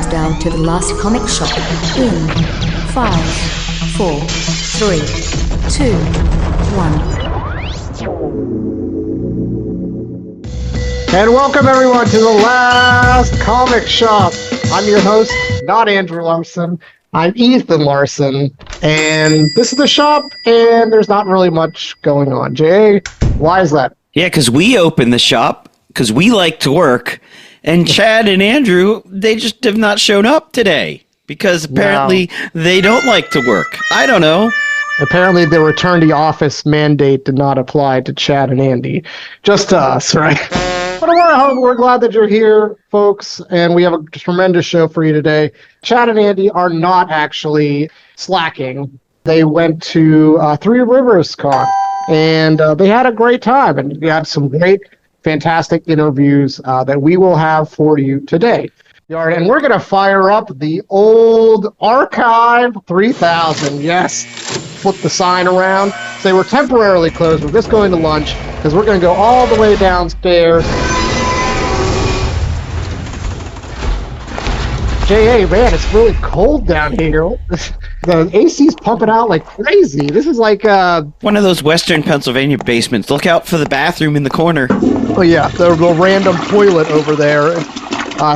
countdown to the last comic shop in 5, 4, 3, 2, 1. And welcome everyone to the last comic shop. I'm your host, not Andrew Larson. I'm Ethan Larson, and this is the shop, and there's not really much going on. Jay, why is that? Yeah, because we open the shop, because we like to work, and Chad and Andrew, they just have not shown up today, because apparently they don't like to work. I don't know. Apparently the return to office mandate did not apply to Chad and Andy, just to us, right? But we're glad that you're here, folks, and we have a tremendous show for you today. Chad and Andy are not actually slacking. They went to Three Rivers Con, and they had a great time, and we have some great, fantastic interviews that we will have for you today. And we're going to fire up the old Archive 3000. Yes, flip the sign around. They were temporarily closed. We're just going to lunch because we're going to go all the way downstairs. J.A., man, it's really cold down here. The AC's pumping out like crazy. This is like one of those Western Pennsylvania basements. Look out for the bathroom in the corner. Oh, yeah, the random toilet over there.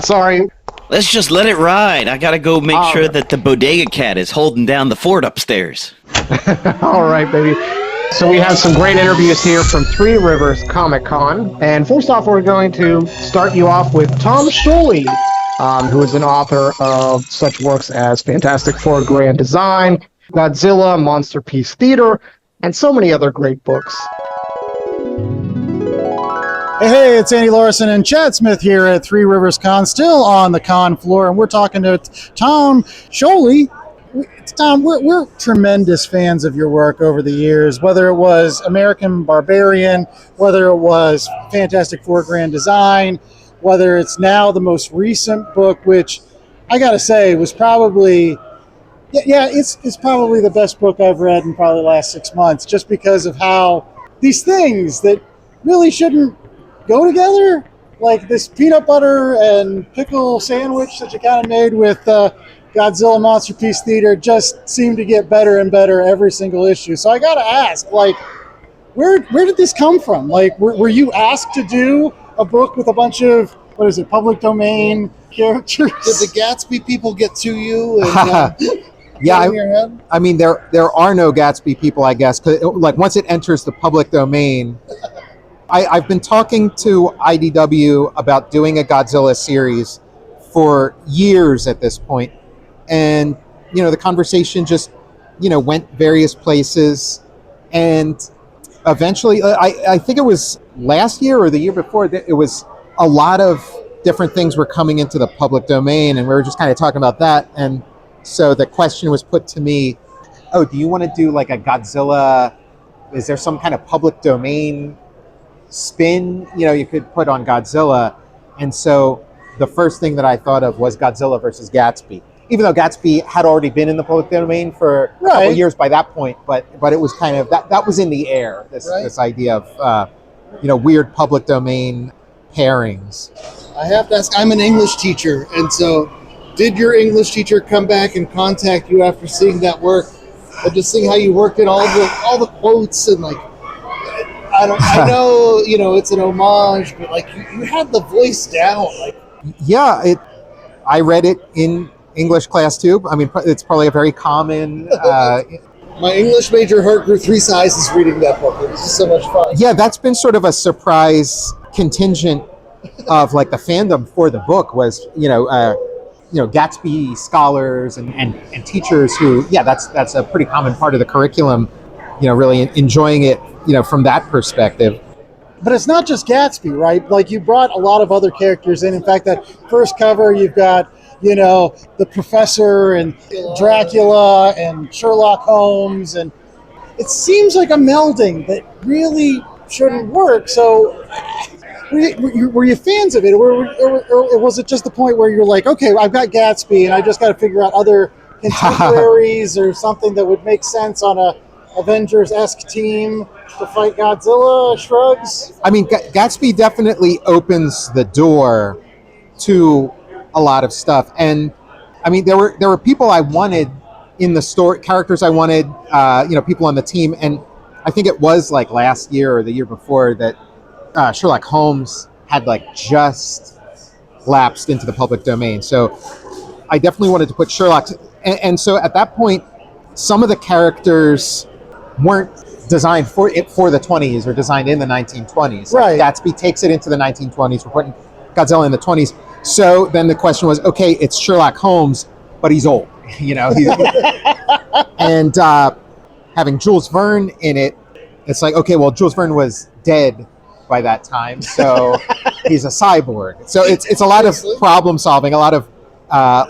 Sorry. Let's just let it ride. I got to go make sure that the bodega cat is holding down the fort upstairs. All right, baby. So we have some great interviews here from Three Rivers ComicCon. And first off, we're going to start you off with Tom Scioli, who is an author of such works as Fantastic Four Grand Design, Godzilla, Monster Peace Theater, and so many other great books. Hey, it's Andy Larson and Chad Smith here at Three Rivers Con, still on the con floor, and we're talking to Tom Scioli. Tom, we're tremendous fans of your work over the years, whether it was American Barbarian, whether it was Fantastic Four Grand Design, whether it's now the most recent book, which I gotta say was probably, it's probably the best book I've read in probably the last 6 months, just because of how these things that really shouldn't go together, like this peanut butter and pickle sandwich that you kind of made with Godzilla Monster Peace Theater, just seem to get better and better every single issue. So I gotta ask, like, where did this come from? Like, were you asked to do a book with a bunch of, public domain characters? Did the Gatsby people get to you? And, yeah, I mean, there are no Gatsby people, I guess. 'Cause like, once it enters the public domain, I've been talking to IDW about doing a Godzilla series for years at this point. And, the conversation just, went various places. And eventually, I think it was last year or the year before, it was a lot of different things were coming into the public domain, and we were just kind of talking about that. And so the question was put to me, do you want to do like a Godzilla? Is there some kind of public domain spin, you could put on Godzilla? And so the first thing that I thought of was Godzilla versus Gatsby, even though Gatsby had already been in the public domain for a couple years by that point, but it was kind of that was in the air, this idea of weird public domain pairings. I have to ask, I'm an English teacher, and so did your English teacher come back and contact you after seeing that work, and just seeing how you worked in all the quotes and like, I know, it's an homage, but like you had the voice down. Like, yeah, I read it in English class too. I mean, it's probably a very common. My English major heart grew 3 sizes reading that book. It was just so much fun. Yeah, that's been sort of a surprise contingent of like the fandom for the book was, Gatsby scholars and teachers who, that's a pretty common part of the curriculum, really enjoying it, from that perspective. But it's not just Gatsby, right? Like, you brought a lot of other characters in. In fact, that first cover, you've got, the Professor and Dracula and Sherlock Holmes, and it seems like a melding that really shouldn't work. So were you fans of it, or was it just the point where you're like, okay, I've got Gatsby and I just got to figure out other contemporaries or something that would make sense on a Avengers-esque team to fight Godzilla? Shrugs. I mean, Gatsby definitely opens the door to a lot of stuff, and I mean, there were people I wanted in the story, characters I wanted, people on the team, and I think it was like last year or the year before that Sherlock Holmes had like just lapsed into the public domain. So I definitely wanted to put Sherlock, and so at that point, some of the characters weren't designed for the 20s or designed in the 1920s. Right. Like Gatsby takes it into the 1920s. We're putting Godzilla in the 20s. So then the question was, okay, it's Sherlock Holmes, but he's old, and having Jules Verne in it, it's like, okay, well, Jules Verne was dead by that time, so he's a cyborg. So it's a lot of problem solving, a lot of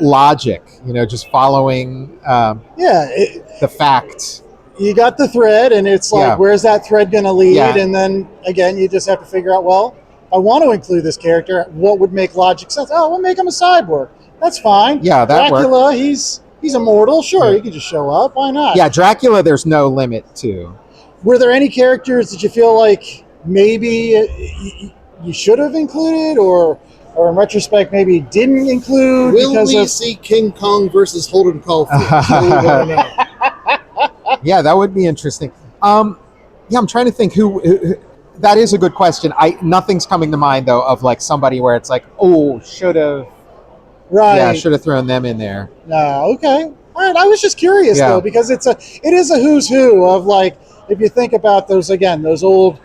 logic, just following the fact. You got the thread, and it's like, where's that thread going to lead? Yeah. And then, again, you just have to figure out, well, I want to include this character. What would make logic sense? Oh, we'll make him a cyborg. That's fine. Yeah, that Dracula, worked. he's immortal. Sure, he can just show up. Why not? Yeah, Dracula, there's no limit to. Were there any characters that you feel like maybe you should have included, or in retrospect maybe didn't include? Will we see King Kong versus Holden Caulfield? Yeah, that would be interesting. I'm trying to think who. That is a good question. Nothing's coming to mind though of like somebody where it's like, oh, should have. Right. Yeah, should have thrown them in there. No, okay. All right. I was just curious though, because it is a who's who of like, if you think about those old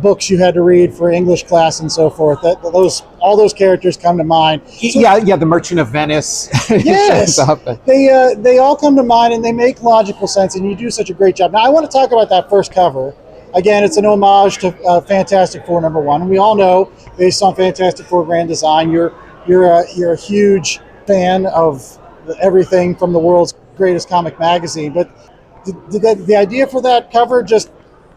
books you had to read for English class and so forth, all those characters come to mind. So, the Merchant of Venice. Yes, they all come to mind, and they make logical sense, and you do such a great job. Now I want to talk about that first cover. Again, it's an homage to Fantastic Four #1, and we all know, based on Fantastic Four Grand Design, you're a huge fan of everything from the world's greatest comic magazine. But did the idea for that cover just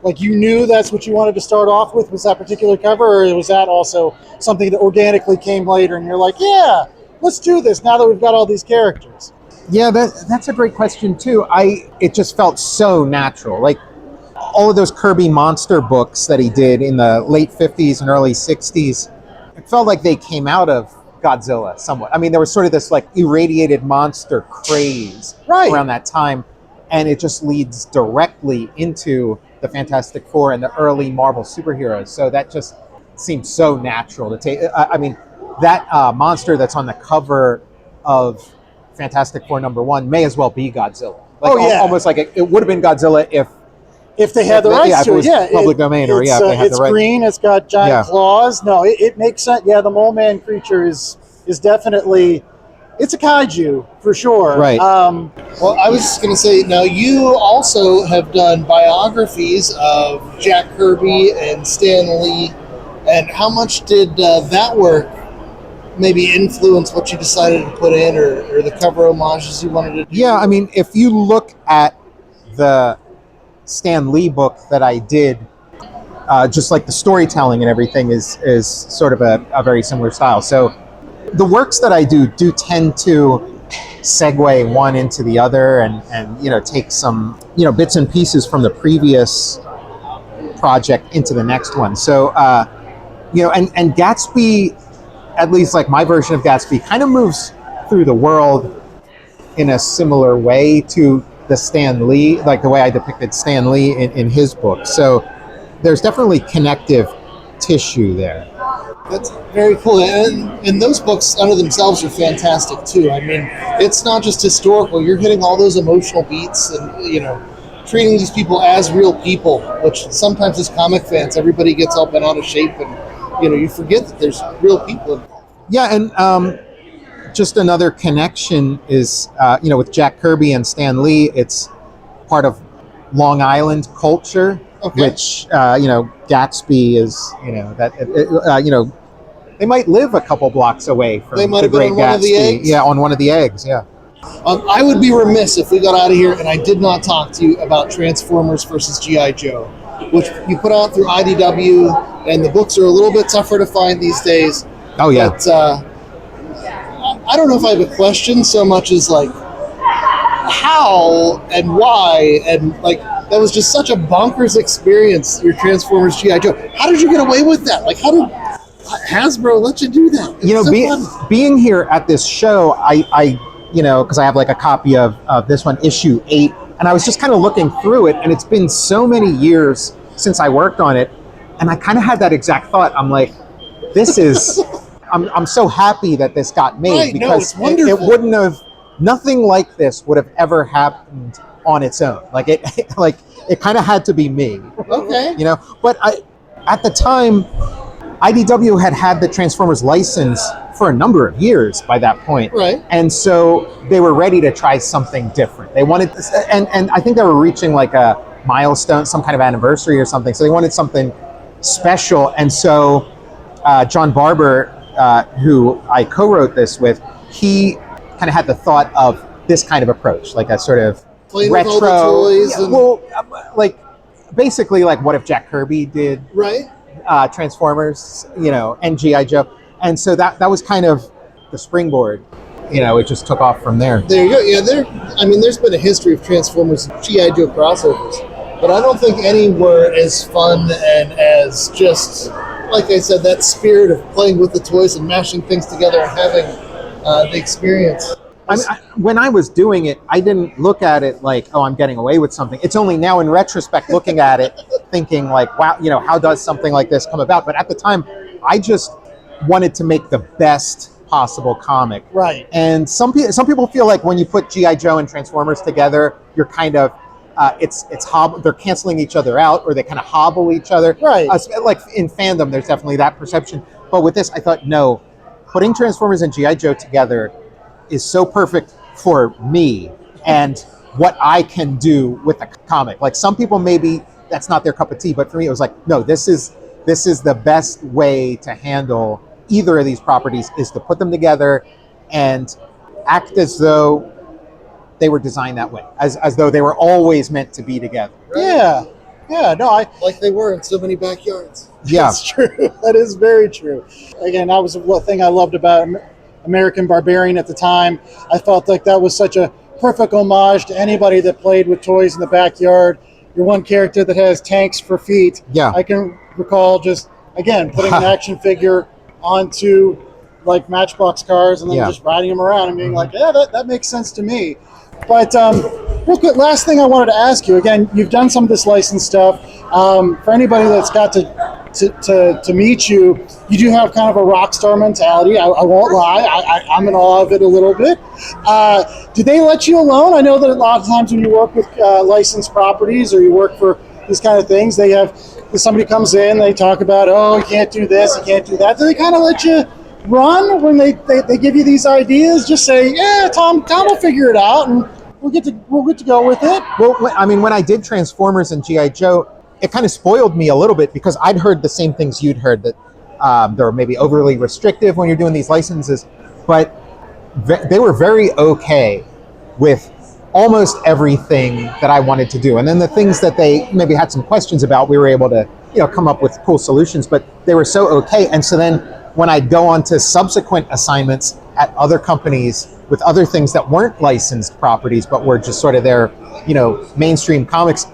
like you knew that's what you wanted to start off with, was that particular cover, or was that also something that organically came later and you're like, yeah, let's do this now that we've got all these characters? Yeah, that's a great question too. It just felt so natural. Like all of those Kirby monster books that he did in the late 50s and early 60s, it felt like they came out of Godzilla somewhat. I mean, there was sort of this like irradiated monster craze around that time, and it just leads directly into the Fantastic Four and the early Marvel superheroes. So that just seemed so natural to take. I mean, that monster that's on the cover of Fantastic Four #1 may as well be Godzilla. Like, almost like it would have been Godzilla if they had the rights to it. Yeah, public domain, or if they had the rights. It's green. It's got giant claws. No, it makes sense. Yeah, the Mole Man creature is definitely, it's a kaiju for sure. Right. Well, I was just going to say, now you also have done biographies of Jack Kirby and Stan Lee, and how much did that work maybe influence what you decided to put in, or the cover homages you wanted to do? Yeah, I mean, if you look at the Stan Lee book that I did, just like the storytelling and everything is sort of a very similar style. So the works that I do tend to segue one into the other, and take some bits and pieces from the previous project into the next one. So and Gatsby, at least like my version of Gatsby, kind of moves through the world in a similar way to the Stan Lee, like the way I depicted Stan Lee in his book. So there's definitely connective tissue there. That's very cool. And those books under themselves are fantastic too. I mean, it's not just historical. You're hitting all those emotional beats and, treating these people as real people, which sometimes as comic fans, everybody gets all bent out of shape and, you forget that there's real people involved. Yeah, and just another connection is, with Jack Kirby and Stan Lee, it's part of Long Island culture, which, Gatsby is, they might live a couple blocks away from they might the have been Great on Gatsby. one of the eggs? Yeah, on one of the eggs, yeah. I would be remiss if we got out of here and I did not talk to you about Transformers versus G.I. Joe, which you put out through IDW, and the books are a little bit tougher to find these days. Oh, yeah. But I don't know if I have a question so much as like how and why, and like that was just such a bonkers experience, your Transformers G.I. Joe. How did you get away with that? Like, how did Hasbro let you do that? It's being here at this show, I because I have like a copy of this one, issue 8, and I was just kind of looking through it, and it's been so many years since I worked on it, and I kind of had that exact thought. I'm like, this is, I'm so happy that this got made, Right, no, because it's wonderful. it wouldn't have, nothing like this would have ever happened on its own. Like it kind of had to be me. Okay. But at the time, IDW had the Transformers license for a number of years by that point. Right. And so they were ready to try something different. They wanted, and I think they were reaching like a milestone, some kind of anniversary or something. So they wanted something special. And so John Barber, who I co-wrote this with, he kind of had the thought of this kind of approach, like a sort of Playing retro. with all the toys. And, Well, like basically like what if Jack Kirby did right. Transformers, and G.I. Joe. And so that was kind of the springboard. It just took off from there. There you go. Yeah, there's been a history of Transformers and G.I. Joe crossovers, but I don't think any were as fun and as just, like I said, that spirit of playing with the toys and mashing things together and having the experience. When I was doing it, I didn't look at it like, oh, I'm getting away with something. It's only now in retrospect looking at it, thinking like, wow, how does something like this come about? But at the time, I just wanted to make the best possible comic. Right. And some people feel like when you put G.I. Joe and Transformers together, you're kind of, they're canceling each other out, or they kind of hobble each other. Right. Like in fandom, there's definitely that perception. But with this, I thought, no, putting Transformers and G.I. Joe together is so perfect for me and what I can do with the comic. Like some people, maybe that's not their cup of tea, but for me, it was like, no, this is the best way to handle either of these properties, is to put them together and act as though they were designed that way, as though they were always meant to be together. Yeah. Yeah. No, Like they were in so many backyards. Yeah. That's true. That is very true. Again, that was one thing I loved about American Barbarian at the time. I felt like that was such a perfect homage to anybody that played with toys in the backyard. Your one character that has tanks for feet. Yeah. I can recall just, again, putting an action figure onto like Matchbox cars and then just riding them around and being like, yeah, that makes sense to me. But real quick, last thing I wanted to ask you, again, you've done some of this licensed stuff. For anybody that's got to meet you, you do have kind of a rock star mentality. I won't lie. I'm in awe of it a little bit. Do they let you alone? I know that a lot of times when you work with licensed properties or you work for these kind of things, they have, if somebody comes in, they talk about, oh, you can't do this, you can't do that. Do they kind of let you run when they give you these ideas? Just say, yeah, Tom will figure it out, and we'll get to go with it. Well, I mean, when I did Transformers and G.I. Joe, it kind of spoiled me a little bit because I'd heard the same things you'd heard, that they're maybe overly restrictive when you're doing these licenses, but they were very okay with almost everything that I wanted to do. And then the things that they maybe had some questions about, we were able to, come up with cool solutions, but they were so okay. And so then when I'd go on to subsequent assignments at other companies with other things that weren't licensed properties, but were just sort of their, mainstream comics,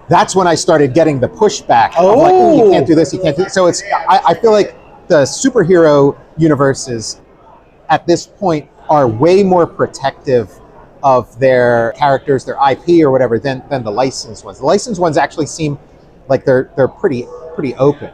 that's when I started getting the pushback of like, oh, you can't do this, you can't do this. So I feel like the superhero universes at this point are way more protective of their characters, their IP or whatever, than the licensed ones. The licensed ones actually seem like they're pretty open.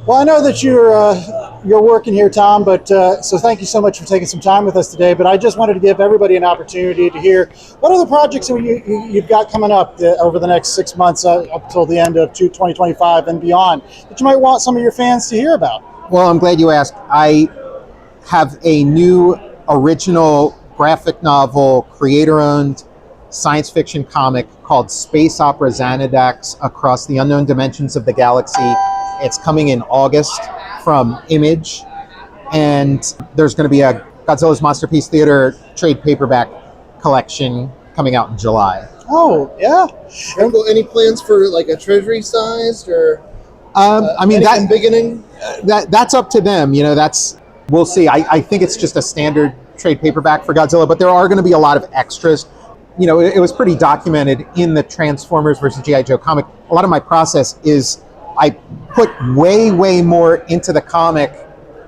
Well, I know that you're working here, Tom, but so thank you so much for taking some time with us today. But I just wanted to give everybody an opportunity to hear what other projects you've got coming up over the next 6 months up till the end of 2025 and beyond that you might want some of your fans to hear about. Well, I'm glad you asked. I have a new original graphic novel, creator-owned science fiction comic called Space Opera Xanadex Across the Unknown Dimensions of the Galaxy. It's coming in August from Image, and there's going to be a Godzilla's Monsterpiece Theater trade paperback collection coming out in July. Oh, yeah. Any plans for like a treasury sized or I mean, that beginning? That's up to them. We'll see. I think it's just a standard trade paperback for Godzilla, but there are going to be a lot of extras. It was pretty documented in the Transformers versus G.I. Joe comic. A lot of my process is I put way more into the comic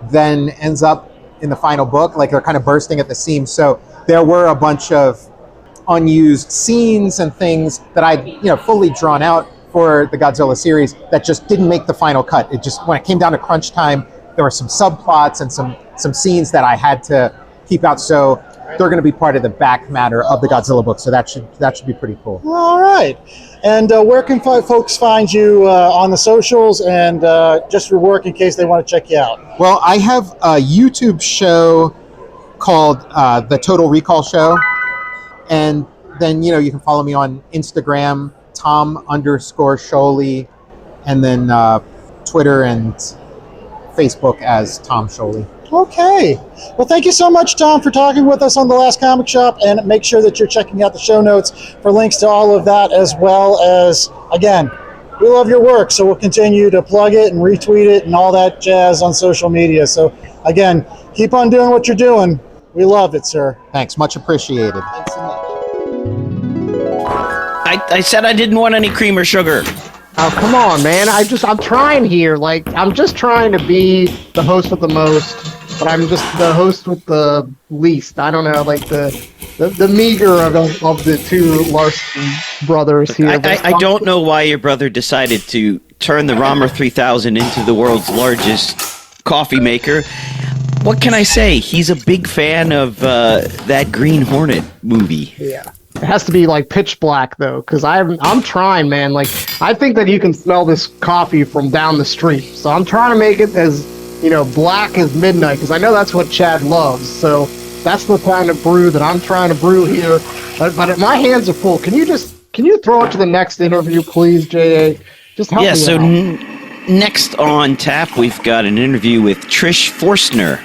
than ends up in the final book. Like they're kind of bursting at the seams. So there were a bunch of unused scenes and things that I'd fully drawn out for the Godzilla series that just didn't make the final cut. It just, when it came down to crunch time, there were some subplots and some scenes that I had to keep out. So they're going to be part of the back matter of the Godzilla book. So that should be pretty cool. All right. And where can folks find you on the socials and just your work in case they want to check you out? Well, I have a YouTube show called The Total Recall Show. And then, you can follow me on Instagram, Tom_Scholey, and then Twitter and Facebook as Tom Scholey. Okay. Well, thank you so much, Tom, for talking with us on The Last Comic Shop, and make sure that you're checking out the show notes for links to all of that, as well as, again, we love your work, so we'll continue to plug it and retweet it and all that jazz on social media. So, again, keep on doing what you're doing. We love it, sir. Thanks. Much appreciated. Thanks so much. I said I didn't want any cream or sugar. Oh, come on, man. I'm trying here. Like, I'm just trying to be the host with the most, but I'm just the host with the least. I don't know, like the meager of the two Larson brothers here. I don't know why your brother decided to turn the Romer 3000 into the world's largest coffee maker. What can I say? He's a big fan of that Green Hornet movie. Yeah. It has to be like pitch black though, because I'm trying, man. Like, I think that you can smell this coffee from down the street. So I'm trying to make it as black as midnight, because I know that's what Chad loves. So that's the kind of brew that I'm trying to brew here. But my hands are full. Can you throw it to the next interview, please, JA? Just help me so out. Next on tap, we've got an interview with Trish Forstner.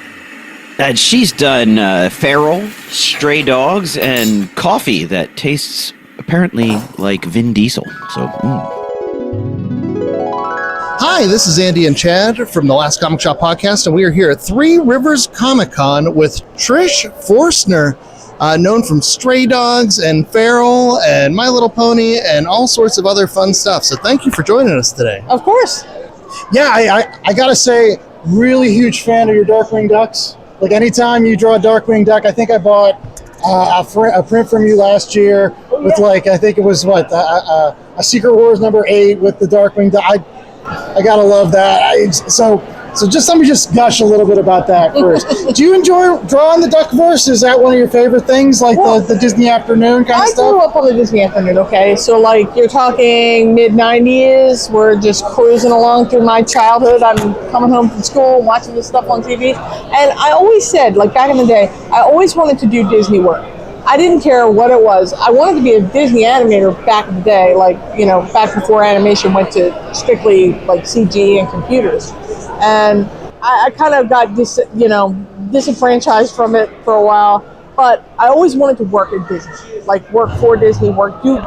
She's done Feral, Stray Dogs, and coffee that tastes apparently like Vin Diesel. So, Hi, this is Andy and Chad from the Last Comic Shop podcast, and we are here at Three Rivers ComicCon with Trish Forstner, known from Stray Dogs and Feral and My Little Pony and all sorts of other fun stuff. So thank you for joining us today. Of course. Yeah, I gotta say, really huge fan of your Darkwing Ducks. Like, anytime you draw a Darkwing Duck, I think I bought a print from you last year with, like, I think it was, a Secret Wars #8 with the Darkwing Duck. I gotta love that. So just let me just gush a little bit about that first. Do you enjoy drawing the Duckverse? Is that one of your favorite things, like the Disney Afternoon kind of stuff? I grew up on the Disney Afternoon, okay? So, like, you're talking mid-90s. We're just cruising along through my childhood. I'm coming home from school, watching this stuff on TV. And I always said, like, back in the day, I always wanted to do Disney work. I didn't care what it was. I wanted to be a Disney animator back in the day, like, back before animation went to strictly, like, CG and computers. And I kind of got disenfranchised from it for a while, but I always wanted to work at Disney, like work for Disney,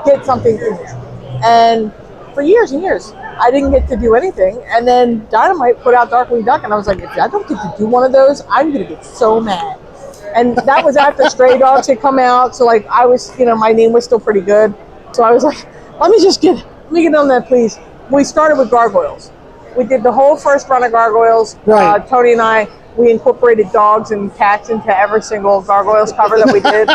get something in there. And for years and years, I didn't get to do anything. And then Dynamite put out Darkwing Duck, and I was like, if I don't get to do one of those, I'm going to get so mad. And that was after Stray Dogs had come out, so like I was, my name was still pretty good. So I was like, let me get on that, please. We started with Gargoyles. We did the whole first run of Gargoyles. Right. Tony and I, we incorporated dogs and cats into every single Gargoyles cover that we did.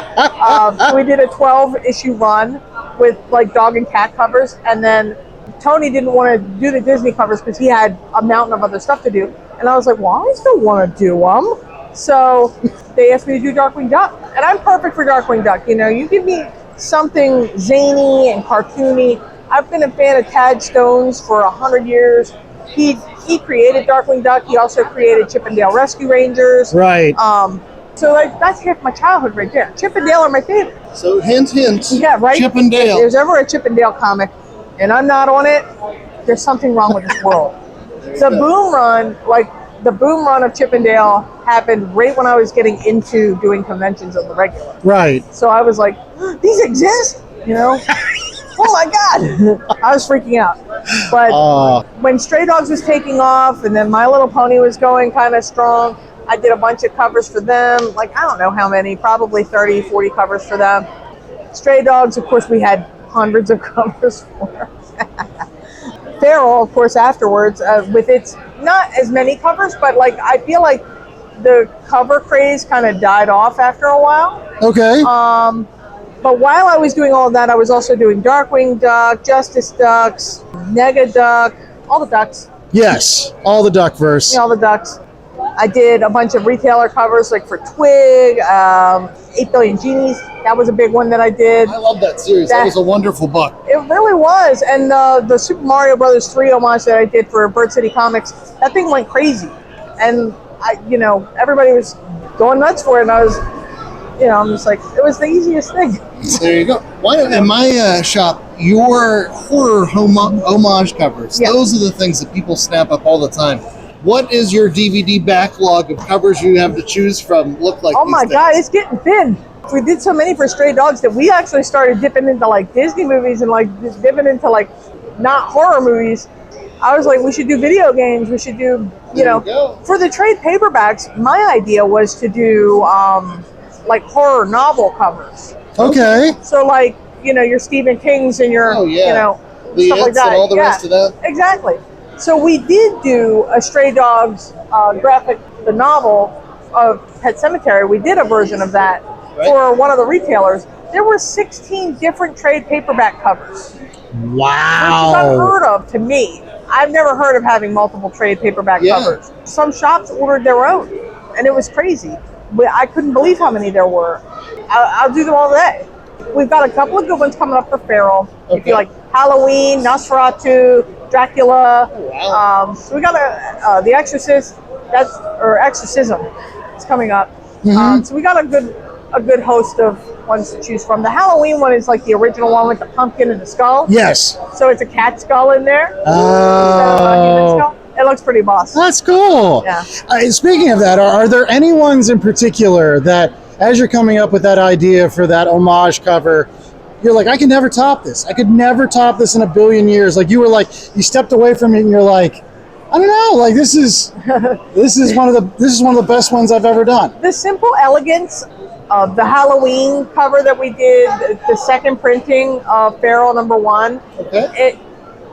We did a 12-issue run with like dog and cat covers, and then Tony didn't want to do the Disney covers because he had a mountain of other stuff to do. And I was like, well, I still want to do them. So they asked me to do Darkwing Duck, and I'm perfect for Darkwing Duck. You give me something zany and cartoony. I've been a fan of Tad Stone's for 100 years. He created Darkwing Duck. He also created Chip 'n Dale Rescue Rangers. Right. So like that's half my childhood right there. Chip and Dale are my favorite. So hint, Yeah, right. Chip 'n Dale. If there's ever a Chip and Dale comic, and I'm not on it, there's something wrong with this world. The Boom Run, the Boom Run of Chip and Dale happened right when I was getting into doing conventions on the regular. Right. So I was like, these exist, Oh my God! I was freaking out. But when Stray Dogs was taking off, and then My Little Pony was going kind of strong, I did a bunch of covers for them. Like, I don't know how many, probably 30, 40 covers for them. Stray Dogs, of course, we had hundreds of covers for. Feral, of course, afterwards, with its not as many covers, but like I feel like the cover craze kind of died off after a while. Okay. But while I was doing all of that, I was also doing Darkwing Duck, Justice Ducks, Nega Duck, all the ducks. Yes, all the Duckverse. All the ducks. I did a bunch of retailer covers, like for Twig, 8 Billion Genies. That was a big one that I did. I love that series. That was a wonderful book. It really was. And the Super Mario Brothers 3 homage that I did for Bird City Comics, that thing went crazy. And, everybody was going nuts for it. And I was, I'm just like, it was the easiest thing. There you go. In my shop, your horror homage covers, those are the things that people snap up all the time. What is your DVD backlog of covers you have to choose from look like? Oh my God, it's getting thin. We did so many for Stray Dogs that we actually started dipping into like Disney movies and like just dipping into like not horror movies. I was like, we should do video games. We should do, for the trade paperbacks. My idea was to do like horror novel covers. Okay. So like, your Stephen Kings and your, the stuff like that. And all the rest of that. Exactly. So we did do a Stray Dogs graphic, the novel of Pet Sematary. We did a version of that for one of the retailers. There were 16 different trade paperback covers. Wow. Which is unheard of to me. I've never heard of having multiple trade paperback covers. Some shops ordered their own, and it was crazy. I couldn't believe how many there were. I'll do them all day. We've got a couple of good ones coming up for Feral. Okay. If you like Halloween, Nosferatu, Dracula. Oh, wow. So we got The Exorcist, Exorcism is coming up. Mm-hmm. So we got a good host of ones to choose from. The Halloween one is like the original one with the pumpkin and the skull. Yes. So it's a cat skull in there. Oh. It looks pretty boss. That's cool. Yeah. Speaking of that, are there any ones in particular that, as you're coming up with that idea for that homage cover, you're like, I can never top this. I could never top this in a billion years. Like you were like, you stepped away from it and you're like, I don't know, like this is one of the best ones I've ever done. The simple elegance of the Halloween cover that we did, the second printing of Feral #1. Okay.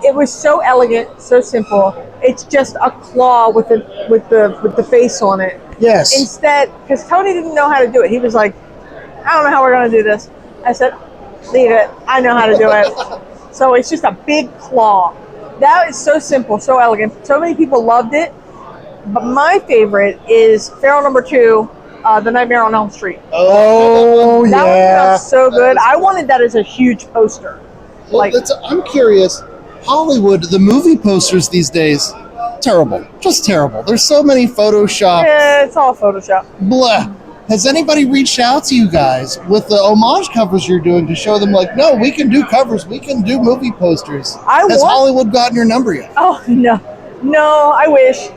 It was so elegant, so simple. It's just a claw with the face on it. Yes. Instead, because Tony didn't know how to do it. He was like, I don't know how we're going to do this. I said, leave it. I know how to do it. So it's just a big claw. That is so simple, so elegant. So many people loved it. But my favorite is Feral #2, The Nightmare on Elm Street. Oh, That yeah. one sounds so good. I wanted that as a huge poster. Well, I'm curious. Hollywood, the movie posters these days, terrible. Just terrible. There's so many Photoshop. Yeah, it's all Photoshop. Blah. Has anybody reached out to you guys with the homage covers you're doing to show them, like, no, we can do covers, we can do movie posters? Has Hollywood gotten your number yet? Oh, no. No, I wish.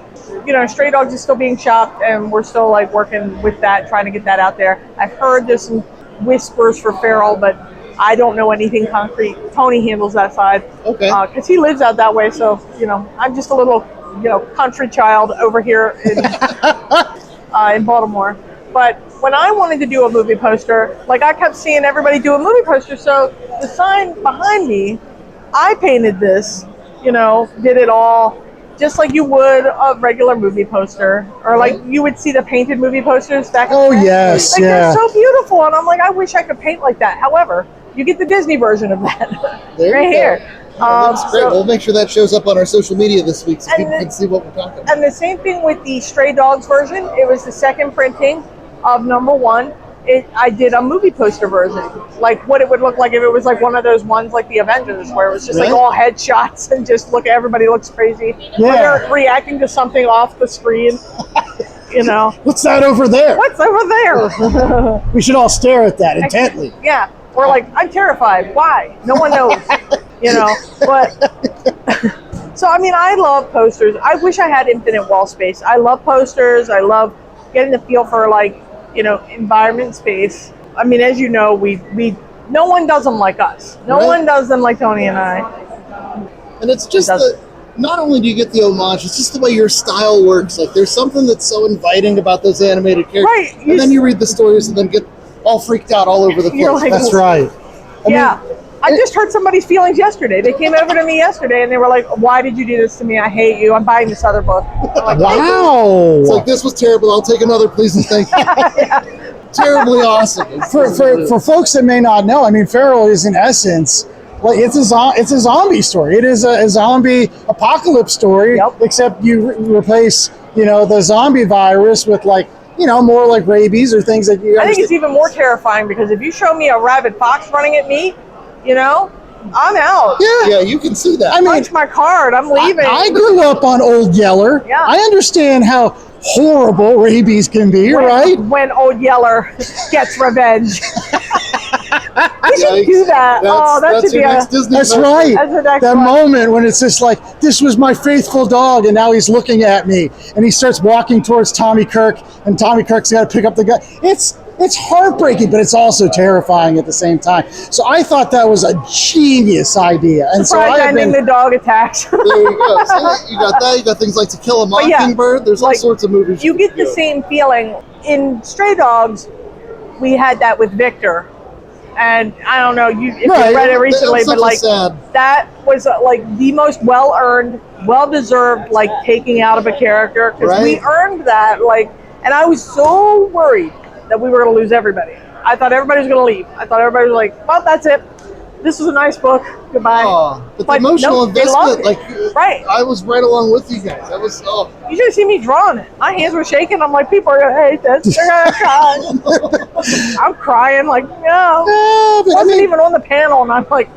Stray Dogs is still being shopped, and we're still, like, working with that, trying to get that out there. I've heard there's some whispers for Feral, but I don't know anything concrete. Tony handles that side. Okay. Because he lives out that way, so, I'm just a little, country child over here in Baltimore. But when I wanted to do a movie poster, like I kept seeing everybody do a movie poster, so the sign behind me, I painted this, did it all just like you would a regular movie poster, or like you would see the painted movie posters back in the day. Yes, like, yeah. They're so beautiful, and I'm like, I wish I could paint like that. However, you get the Disney version of that right here. That's great. We'll make sure that shows up on our social media this week so people can see what we're talking about. And the same thing with the Stray Dogs version. It was the second printing of #1. I did a movie poster version, like what it would look like if it was like one of those ones like the Avengers, where it was just like all headshots and just everybody looks crazy. Yeah. When they're reacting to something off the screen, What's that over there? What's over there? We should all stare at that intently. Yeah. Or like, I'm terrified. Why? No one knows. But so I mean, I love posters. I wish I had infinite wall space. I love posters. I love getting the feel for environment space. I mean, as you know, we no one does them like us. No one does them like Tony and I. And it's just not only do you get the homage, it's just the way your style works. Like, there's something that's so inviting about those animated characters. Right. And then you read the stories and then get all freaked out all over the place. You're like, That's right. I I just hurt somebody's feelings yesterday. They came over to me yesterday and they were like, "Why did you do this to me? I hate you. I'm buying this other book." I'm like, Wow. It's like, this was terrible. I'll take another, please and thank you. Terribly awesome. For folks that may not know, I mean, Feral is in essence, like it's a zombie story. It is a zombie apocalypse story, Yep. except you replace, the zombie virus with more like rabies or things that you. I think it's even more terrifying because if you show me a rabid fox running at me, I'm out. Yeah, you can see that. I mean, Punch my card. I'm leaving. I grew up on Old Yeller. Yeah. I understand how horrible rabies can be, right? When Old Yeller gets revenge. We should do that. That should be your a. next Disney That's movie. right. That's the next That one. moment when it's just like, this was my faithful dog, and now he's looking at me, and he starts walking towards Tommy Kirk, and Tommy Kirk's got to pick up the gun. It's heartbreaking, but it's also terrifying at the same time. So I thought that was a genius idea, and so Surprise I have ending been. the dog attacks. There you go. So you got that. You got things like To Kill a But yeah, Mockingbird. There's all like, sorts of movies. You can get the do. same feeling in Stray Dogs. We had that with Victor, and I don't know if you read it recently, That's but such a sad. that was like the most well-earned, well-deserved taking out of a character because we Right. earned that. And I was so worried that we were going to lose everybody. I thought everybody was going to leave. I thought everybody was like, "Well, that's it. This was a nice book. Goodbye." But the But emotional nope, they loved investment, it. Right. I was right along with you guys. That was You should have seen me drawing it. My hands were shaking. I'm like, people are going to hate this. They're going to cry. I'm crying like, no. Yeah, but I Wasn't mean, even on the panel, and I'm like,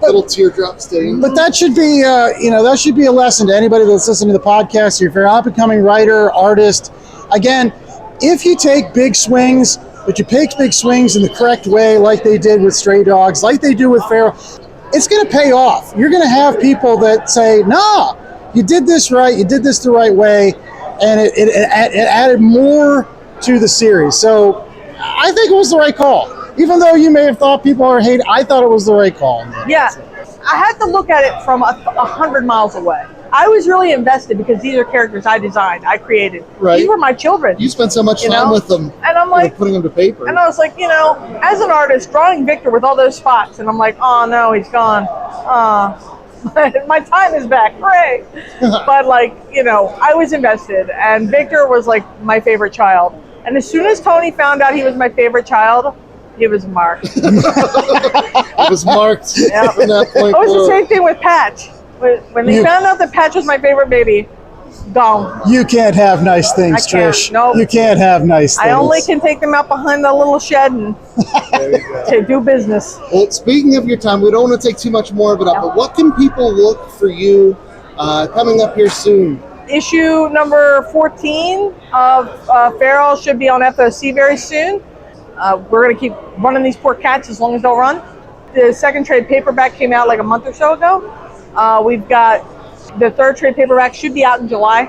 little teardrop stain. But that should be, that should be a lesson to anybody that's listening to the podcast. If you're an up-and-coming writer, artist, again, if you take big swings, but you take big swings in the correct way, like they did with Stray Dogs, like they do with Feral, it's going to pay off. You're going to have people that say, "Nah, you did this right. You did this the right way," and it added more to the series. So I think it was the right call. Even though you may have thought people are hating, I thought it was the right call. yeah. I had to look at it from 100 miles away. I was really invested because these are characters I designed, I created. Right. These were my children. You spent so much time with them. And I'm like, putting them to paper. and I was like, as an artist, drawing Victor with all those spots, and I'm like, oh no, he's gone. My time is back. Hooray. But I was invested, and Victor was like my favorite child. And as soon as Tony found out he was my favorite child, he was marked. It was marked Yeah. from that point It was the forward. same thing with Patch. When they found out that Patch was my favorite baby, gone. You can't have nice things, I can't. Trish. Nope. You can't have nice things. I only can take them out behind the little shed and There you go. to do business. Well, speaking of your time, we don't want to take too much more of it up, but what can people look for you coming up here soon? Issue number 14 of Feral should be on FOC very soon. We're going to keep running these poor cats as long as they'll run. The second trade paperback came out like a month or so ago. We've got the third trade paperback should be out in July.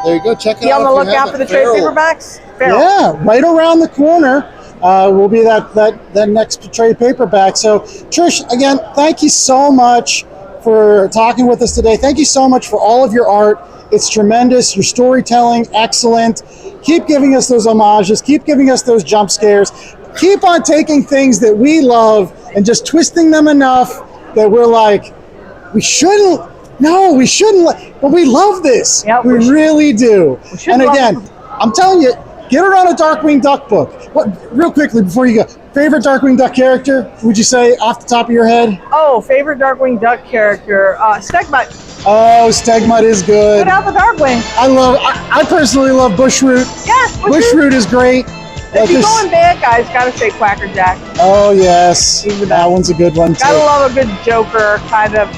There you go. Check it Be out. on the if you lookout for haven't. the trade Feral. paperbacks. Feral. Yeah, right around the corner will be that next trade paperback. So, Trish, again, thank you so much for talking with us today. Thank you so much for all of your art. It's tremendous. Your storytelling, excellent. Keep giving us those homages. Keep giving us those jump scares. Keep on taking things that we love and just twisting them enough that we're like, we shouldn't. No, we shouldn't. But we love this. Yep, we we should- really do. should And love again, it. I'm telling you, get her on a Darkwing Duck book. What? Real quickly before you go, favorite Darkwing Duck character? Would you say off the top of your head? Oh, favorite Darkwing Duck character? Stegmutt. Oh, Stegmutt is good. Without the Darkwing. I personally love Bushroot. Yeah, Bushroot is great. If you're This- going bad, guys, gotta say Quacker Jack. Oh yes, He's the that best. one's a good one too. Gotta love a good Joker, kind of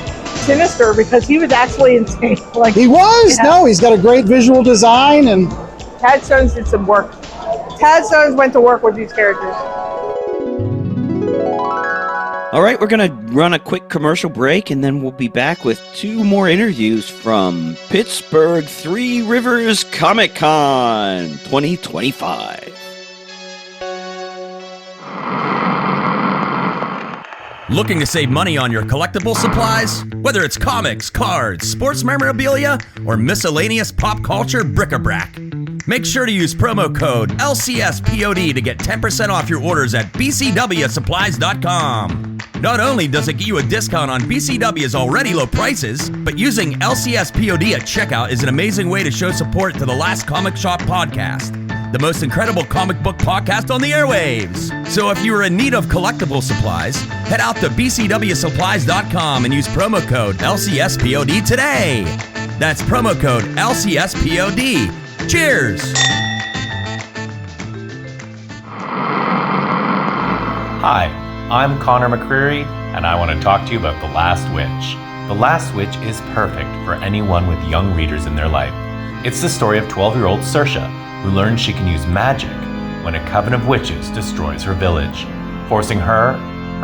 sinister, because he was actually insane. Like He was. Yeah. No, he's got a great visual design and. Tad Stones did some work. Tad Stones went to work with these characters. All right, we're going to run a quick commercial break, and then we'll be back with 2 more interviews from Pittsburgh Three Rivers ComicCon 2025. Looking to save money on your collectible supplies? Whether it's comics, cards, sports memorabilia, or miscellaneous pop culture bric-a-brac, make sure to use promo code LCSPOD to get 10% off your orders at bcwsupplies.com. Not only does it get you a discount on BCW's already low prices, but using LCSPOD at checkout is an amazing way to show support to the Last Comic Shop podcast, the most incredible comic book podcast on the airwaves. So if you are in need of collectible supplies, head out to bcwsupplies.com and use promo code LCSPOD today. That's promo code LCSPOD. Cheers! Hi, I'm Connor McCreary, and I want to talk to you about The Last Witch. The Last Witch is perfect for anyone with young readers in their life. It's the story of 12-year-old Saoirse, who learns she can use magic when a coven of witches destroys her village, forcing her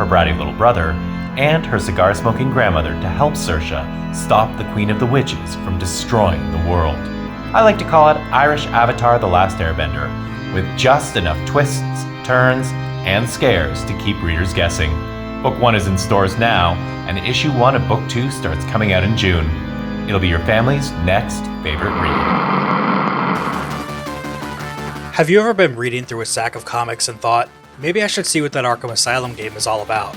bratty little brother, and her cigar-smoking grandmother to help Saoirse stop the Queen of the Witches from destroying the world. I like to call it Irish Avatar: The Last Airbender, with just enough twists, turns, and scares to keep readers guessing. Book 1 is in stores now, and issue 1 of Book 2 starts coming out in June. It'll be your family's next favorite read. Have you ever been reading through a stack of comics and thought, maybe I should see what that Arkham Asylum game is all about?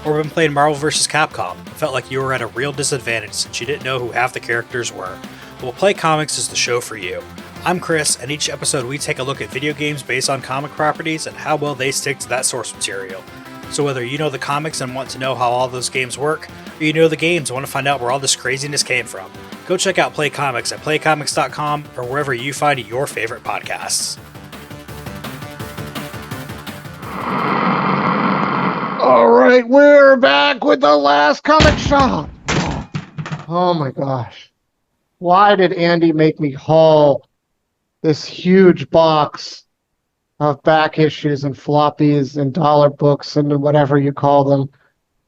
Or been playing Marvel vs. Capcom and felt like you were at a real disadvantage since you didn't know who half the characters were? Well, Play Comics is the show for you. I'm Chris, and each episode we take a look at video games based on comic properties and how well they stick to that source material. So whether you know the comics and want to know how all those games work, or you know the games and want to find out where all this craziness came from, go check out Play Comics at playcomics.com or wherever you find your favorite podcasts. All right, we're back with the Last Comic Shop. Oh my gosh. Why did Andy make me haul this huge box of back issues and floppies and dollar books and whatever you call them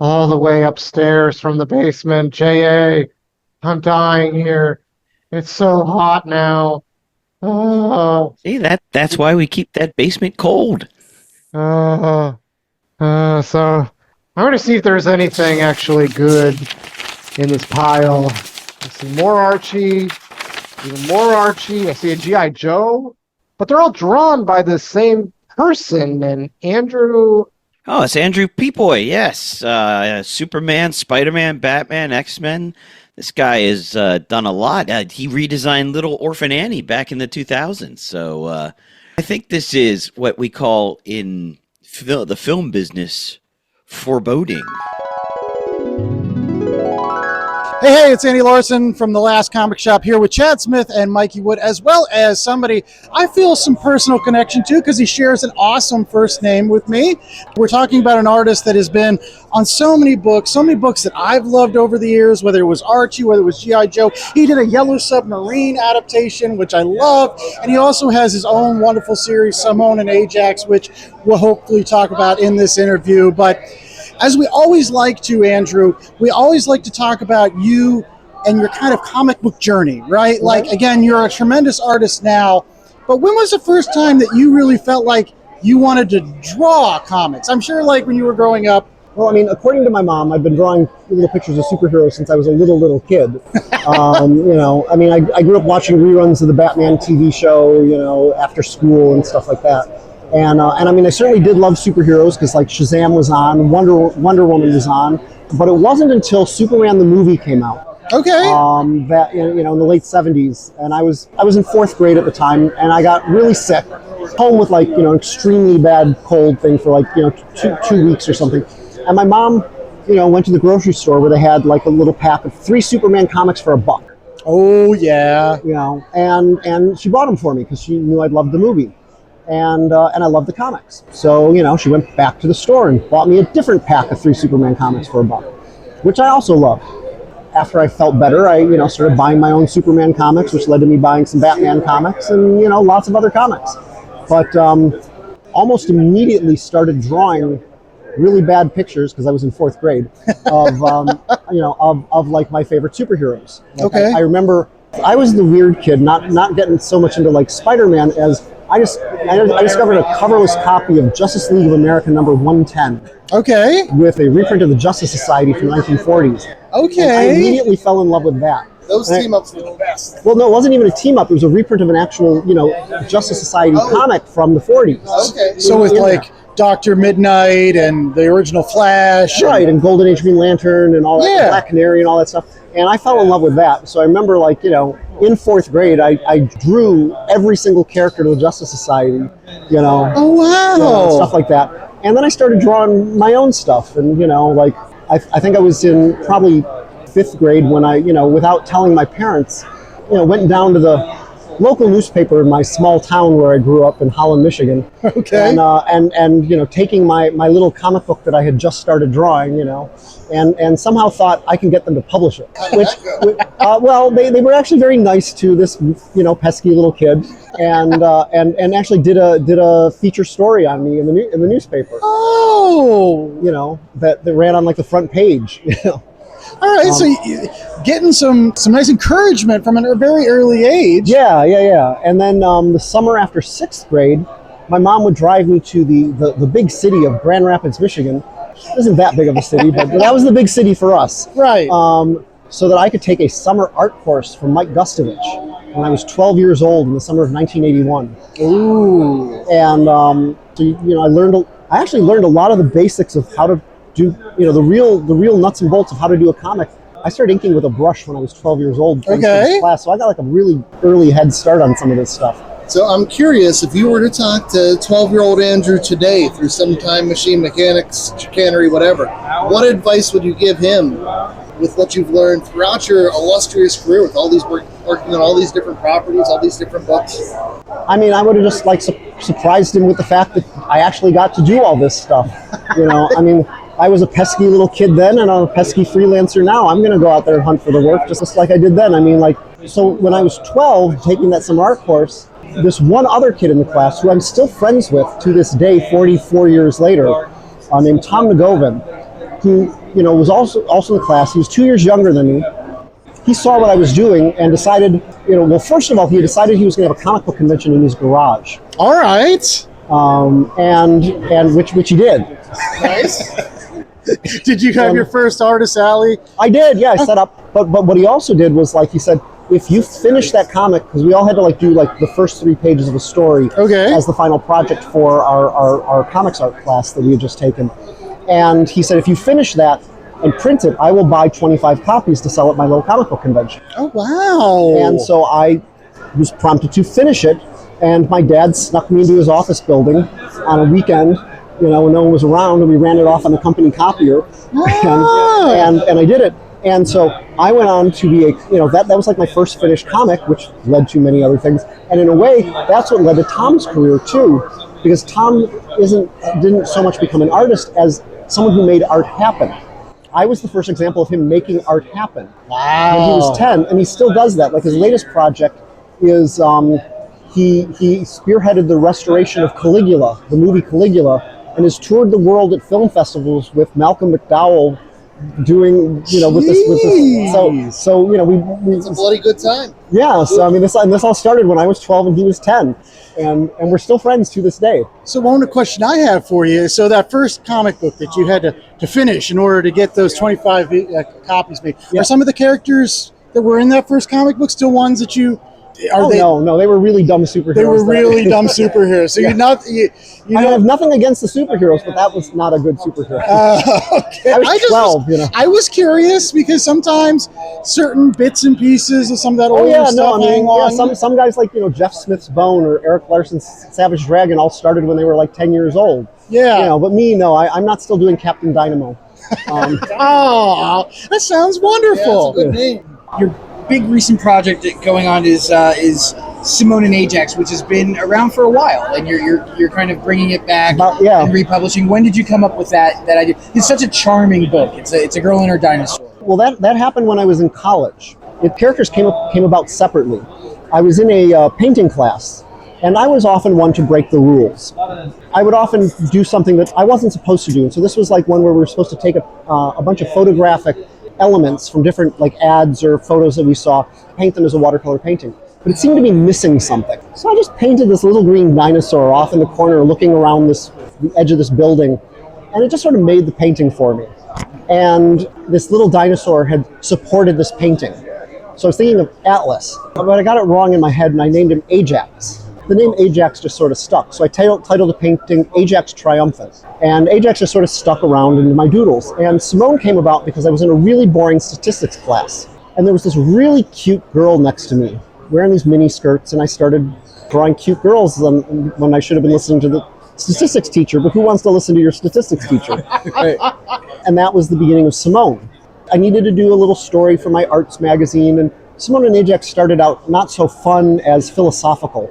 all the way upstairs from the basement? J.A., I'm dying here. It's so hot now. Oh. See, that's why we keep that basement cold. So I'm going to see if there's anything actually good in this pile. I see more Archie, even more Archie. I see a G.I. Joe, but they're all drawn by the same person. And Andrew... Oh, it's Andrew Peapoy, yes. Superman, Spider-Man, Batman, X-Men. This guy has done a lot. He redesigned Little Orphan Annie back in the 2000s. So I think this is what we call in the film business foreboding. Hey, it's Andy Larson from the Last Comic Shop here with Chad Smith and Mikey Wood, as well as somebody I feel some personal connection to because he shares an awesome first name with me. We're talking about an artist that has been on so many books that I've loved over the years, whether it was Archie, whether it was G.I. Joe. He did a Yellow Submarine adaptation, which I love, and he also has his own wonderful series, Simone and Ajax, which we'll hopefully talk about in this interview. But as we always like to, Andrew, we always like to talk about you and your kind of comic book journey, right? Like, again, you're a tremendous artist now, but when was the first time that you really felt like you wanted to draw comics? I'm sure, like, when you were growing up. Well, I mean, according to my mom, I've been drawing little pictures of superheroes since I was a little kid. You know, I mean, I grew up watching reruns of the Batman TV show, you know, after school and stuff like that. And I mean, I certainly did love superheroes because, like, Shazam was on, Wonder Woman was on, but it wasn't until Superman the movie came out. Okay. That, you know, in the late 70s, and I was in 4th grade at the time, and I got really sick, home with, like, you know, extremely bad cold thing for, like, you know, two weeks or something. And my mom, you know, went to the grocery store where they had, like, a little pack of 3 Superman comics for $1. Oh yeah. You know, and she bought them for me because she knew I'd love the movie. And I love the comics. So, you know, she went back to the store and bought me a different pack of 3 Superman comics for $1, which I also loved. After I felt better, I, you know, started buying my own Superman comics, which led to me buying some Batman comics and, you know, lots of other comics. But almost immediately started drawing really bad pictures because I was in 4th grade of, you know, of like my favorite superheroes. Like, okay. I remember I was the weird kid, not getting so much into, like, Spider-Man as I discovered a coverless copy of Justice League of America number 110. Okay. With a reprint of the Justice Society from the 1940s. Okay. And I immediately fell in love with that. Those team-ups were the best. Well, no, it wasn't even a team-up. It was a reprint of an actual, you know, Justice Society comic from the 40s. Okay. So with, like, Dr. Midnight and the original Flash. Right, and Golden Age Green Lantern and all that, Yeah. Black Canary and all that stuff. And I fell in love with that. So I remember, like, in fourth grade, I drew every single character to the Justice Society, Oh, wow. stuff like that. And then I started drawing my own stuff. And, like, I think I was in probably fifth grade when I, without telling my parents, went down to the local newspaper in my small town where I grew up in Holland, Michigan. Okay. And taking my little comic book that I had just started drawing, and somehow thought I can get them to publish it. Well, they were actually very nice to this, pesky little kid, and actually did a feature story on me in the newspaper. Oh. That ran on like the front page. All right, so getting some nice encouragement from a very early age. Yeah. And then the summer after sixth grade, my mom would drive me to the big city of Grand Rapids, Michigan. It isn't that big of a city, but that was the big city for us. Right. So that I could take a summer art course from Mike Gustovich when I was 12 years old in the summer of 1981. Ooh. And so I actually learned a lot of the basics of how to do, the real nuts and bolts of how to do a comic. I started inking with a brush when I was 12 years old. Thanks to this class, so I got like a really early head start on some of this stuff. So I'm curious, if you were to talk to 12-year-old Andrew today through some time machine mechanics, chicanery, whatever, what advice would you give him with what you've learned throughout your illustrious career with all these working on all these different properties, all these different books? I mean, I would have just like surprised him with the fact that I actually got to do all this stuff. I mean, I was a pesky little kid then, and I'm a pesky freelancer now. I'm going to go out there and hunt for the work just like I did then. I mean, so when I was 12, taking that summer art course, this one other kid in the class who I'm still friends with to this day, 44 years later, named Tom Nagovin, who, was also in the class. He was 2 years younger than me. He saw what I was doing and decided, well, first of all, he decided he was going to have a comic book convention in his garage. All right. And which he did. Nice. Did you have your first artist alley? I did, yeah. I set up, but what he also did was, like, he said, if you finish that comic, because we all had to do the first 3 pages of a story as the final project for our comics art class that we had just taken. And he said, if you finish that and print it, I will buy 25 copies to sell at my local comic book convention. Oh, wow. And so I was prompted to finish it, and my dad snuck me into his office building on a weekend, when no one was around, and we ran it off on the company copier, and I did it. And so I went on to be that was like my first finished comic, which led to many other things. And in a way, that's what led to Tom's career too, because Tom didn't so much become an artist as someone who made art happen. I was the first example of him making art happen. Wow. When he was 10, and he still does that. Like, his latest project is he spearheaded the restoration of Caligula, the movie Caligula, and has toured the world at film festivals with Malcolm McDowell doing, with this. So we It's a bloody good time. Yeah. So I mean, this all started when I was 12 and he was 10, and we're still friends to this day. So one question I have for you is, so that first comic book that you had to finish in order to get those 25 copies made, are some of the characters that were in that first comic book still ones that you? No, they were really dumb superheroes. They were really dumb superheroes. So I have nothing against the superheroes, but that was not a good superhero. Okay. I was 12, I was curious because sometimes certain bits and pieces of some of that older stuff hang on. Some guys like Jeff Smith's Bone or Eric Larson's Savage Dragon all started when they were like 10 years old. Yeah. But me, no, I'm not still doing Captain Dynamo. Oh, that sounds wonderful. Yeah, that's a good name. Your big recent project going on is Simone and Ajax, which has been around for a while, and you're kind of bringing it back and republishing. When did you come up with that idea? It's such a charming book. It's a girl and her dinosaur. Well, that happened when I was in college. The characters came about separately. I was in a painting class, and I was often one to break the rules. I would often do something that I wasn't supposed to do. And so this was like one where we were supposed to take a bunch of photographic elements from different ads or photos that we saw, paint them as a watercolor painting. But it seemed to be missing something. So I just painted this little green dinosaur off in the corner looking around the edge of this building, and it just sort of made the painting for me. And this little dinosaur had supported this painting. So I was thinking of Atlas, but I got it wrong in my head and I named him Ajax. the name Ajax just sort of stuck. So I titled the painting Ajax Triumphant. And Ajax just sort of stuck around into my doodles. And Simone came about because I was in a really boring statistics class. And there was this really cute girl next to me wearing these mini skirts, and I started drawing cute girls when I should have been listening to the statistics teacher, but who wants to listen to your statistics teacher? Right. And that was the beginning of Simone. I needed to do a little story for my arts magazine, and Simone and Ajax started out not so fun as philosophical,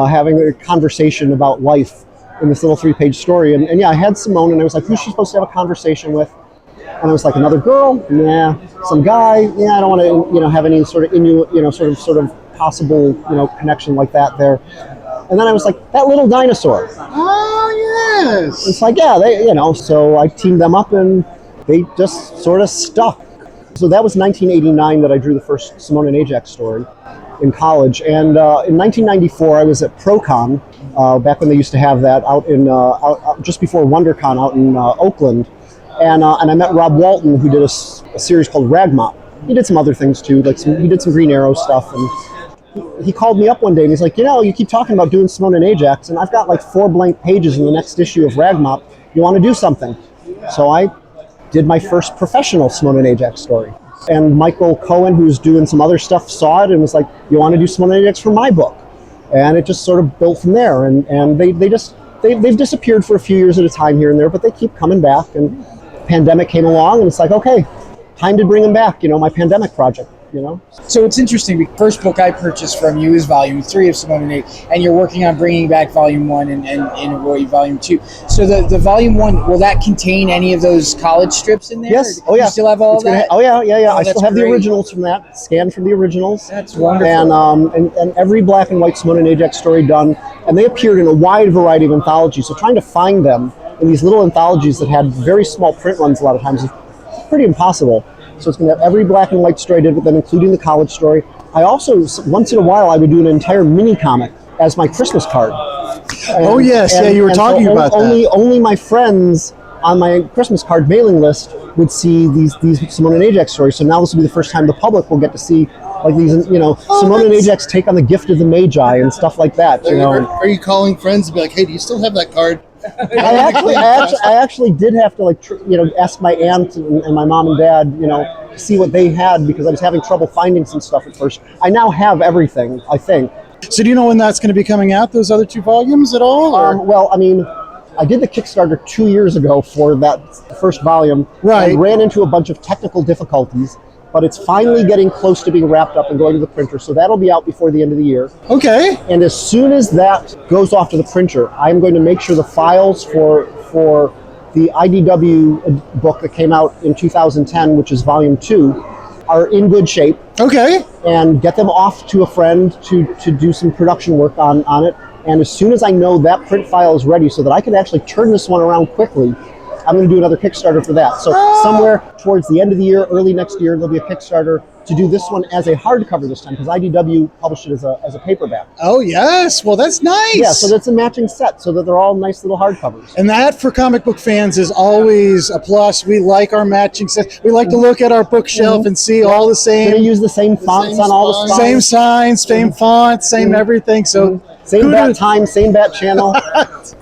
having a conversation about life in this little 3-page story. And yeah, I had Simone, and I was like, who's she supposed to have a conversation with? And I was like, another girl? Nah. Some guy? Yeah, I don't want to, have any sort of sort of possible, connection like that there. And then I was like, that little dinosaur. Oh, yes. It's like, yeah, so I teamed them up and they just sort of stuck. So that was 1989 that I drew the first Simone and Ajax story in college. And in 1994, I was at ProCon, back when they used to have that out in, just before WonderCon out in Oakland. And I met Rob Walton, who did a series called Ragmop. He did some other things too, he did some Green Arrow stuff. And he called me up one day and he's like, you keep talking about doing Simone and Ajax, and I've got like 4 blank pages in the next issue of Ragmop. You want to do something? So I did my first professional Simone and Ajax story. And Michael Cohen, who's doing some other stuff, saw it and was like, you want to do Simone and Ajax for my book? And it just sort of built from there. And they've disappeared for a few years at a time here and there, but they keep coming back. And pandemic came along and it's like, okay, time to bring them back, my pandemic project. So it's interesting. The first book I purchased from you is Volume 3 of Simone and Ajax, and you're working on bringing back Volume 1 and in a way Volume 2. So the Volume 1, will that contain any of those college strips in there? Yes. Oh yeah. You still have all that? Oh yeah. Oh, I still have the originals from that, scanned from the originals. That's wonderful. And every black and white Simone and Ajax story done, and they appeared in a wide variety of anthologies. So trying to find them in these little anthologies that had very small print runs a lot of times is pretty impossible. So it's going to have every black and white story I did with them, including the college story. I also, once in a while, I would do an entire mini comic as my Christmas card. You were talking about that. Only my friends on my Christmas card mailing list would see these Simone and Ajax stories. So now this will be the first time the public will get to see like these, Simone and Ajax take on the gift of the Magi and stuff like that. Are you calling friends and be like, hey, do you still have that card? I actually did have to ask my aunt and my mom and dad, to see what they had, because I was having trouble finding some stuff at first. I now have everything, I think. So do you know when that's going to be coming out, those other 2 volumes at all? I did the Kickstarter 2 years ago for that first volume. Right. I ran into a bunch of technical difficulties, but it's finally getting close to being wrapped up and going to the printer, so that'll be out before the end of the year. Okay. And as soon as that goes off to the printer, I'm going to make sure the files for the IDW book that came out in 2010, which is Volume 2, are in good shape. Okay. And get them off to a friend to do some production work on it. And as soon as I know that print file is ready so that I can actually turn this one around quickly, I'm going to do another Kickstarter for that. So somewhere towards the end of the year, early next year, there'll be a Kickstarter to do this one as a hardcover this time, because IDW published it as a paperback. Oh, yes. Well, that's nice. Yeah, so that's a matching set, so that they're all nice little hardcovers. And that, for comic book fans, is always a plus. We like our matching sets. We like to look at our bookshelf and see all the same. They use the same fonts on all the spines. Same signs, same fonts, same everything. So same bat time, same bat channel.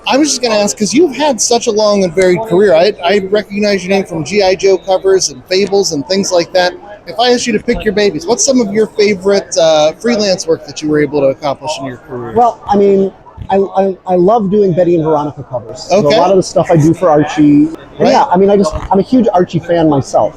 I was just going to ask, because you've had such a long and varied career. I recognize your name from G.I. Joe covers and Fables and things like that. If I asked you to pick your babies, what's some of your favorite freelance work that you were able to accomplish in your career? Well, I love doing Betty and Veronica covers. Okay. So a lot of the stuff I do for Archie. Right. Yeah, I'm a huge Archie fan myself.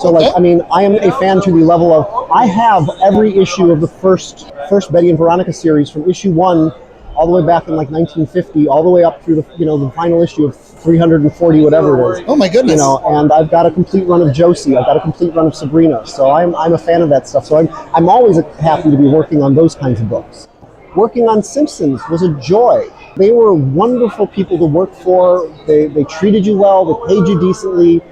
So I am a fan to the level of, I have every issue of the first Betty and Veronica series from issue 1 all the way back in 1950, all the way up through the final issue of 340, whatever it is. Oh my goodness! And I've got a complete run of Josie. I've got a complete run of Sabrina. So I'm a fan of that stuff. So I'm always happy to be working on those kinds of books. Working on Simpsons was a joy. They were wonderful people to work for. They treated you well. They paid you decently.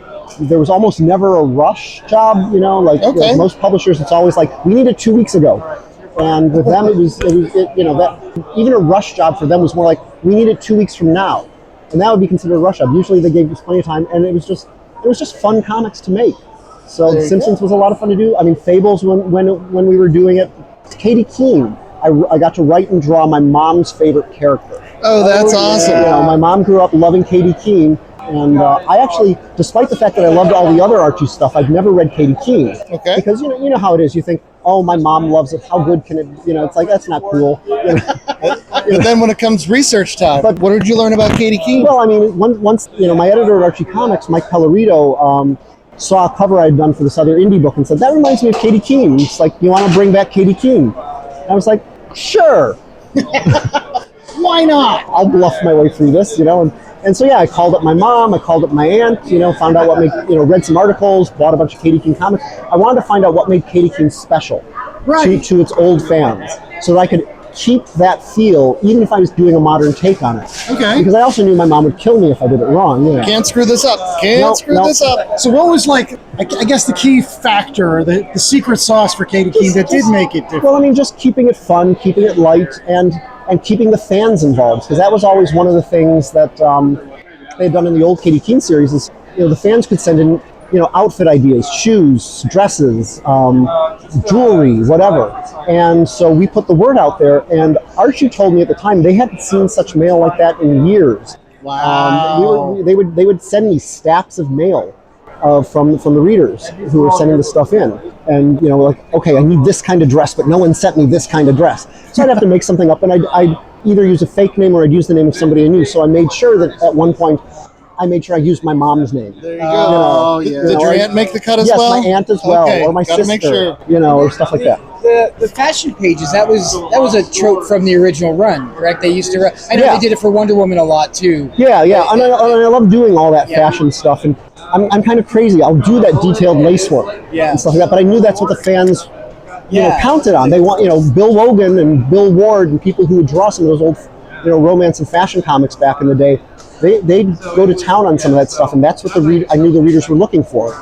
There was almost never a rush job. Like most publishers, it's always like, we need it 2 weeks ago. And with them, it was that even a rush job for them was more like, we need it 2 weeks from now, and that would be considered a rush job. Usually, they gave us plenty of time, and it was just fun comics to make. So Simpsons was a lot of fun to do. Fables when we were doing it. Katie Keene I got to write and draw my mom's favorite character. Oh, that's awesome. You know, my mom grew up loving Katie Keene, and I actually, despite the fact that I loved all the other Archie stuff, I've never read Katie Keene. Okay. Because you know how it is. You think, oh, my mom loves it. How good can it? You know, it's like that's not cool. You know? But then when it comes research time, but what did you learn about Katie Keene? Well, I mean, once my editor at Archie Comics, Mike Pellerito, saw a cover I'd done for this other indie book and said, that reminds me of Katie Keene. It's like, you want to bring back Katie Keene? And I was like, sure. Why not? I'll bluff my way through this, you know. And so, yeah, I called up my mom, I called up my aunt, you know, found out what made, you know, read some articles, bought a bunch of Katie Keene comics. I wanted to find out what made Katie Keene special to its old fans, so that I could keep that feel, even if I was doing a modern take on it. Okay. Because I also knew my mom would kill me if I did it wrong. You know. Can't screw this up. Can't screw this up. So what was like, I guess the key factor, the secret sauce for Katie Keene that did make it different? Well, I mean, just keeping it fun, keeping it light, and keeping the fans involved, because that was always one of the things that they had done in the old Katie Keene series is, you know, the fans could send in, you know, outfit ideas, shoes, dresses, jewelry, whatever. And so we put the word out there, and Archie told me at the time they hadn't seen such mail like that in years. Wow. They would send me stacks of mail from the readers who were sending the stuff in. And, you know, like, okay, I need this kind of dress, but no one sent me this kind of dress. So I'd have to make something up, and I'd either use a fake name or I'd use the name of somebody I knew. So I made sure that at one point, I made sure I used my mom's name. There you go. Did your aunt make the cut as well? Yes, my aunt as well, Okay, or my gotta sister, make sure. you know, or stuff like that. The fashion pages, that was a trope from the original run, correct? They used to run. I know they did it for Wonder Woman a lot too. Yeah, and I love doing all that fashion stuff, and I'm kind of crazy. I'll do that detailed lace work and stuff like that, but I knew that's what the fans counted on. They want, you know, Bill Logan and Bill Ward and people who would draw some of those old, you know, romance and fashion comics back in the day. They'd go to town on some of that stuff, and that's what I knew the readers were looking for.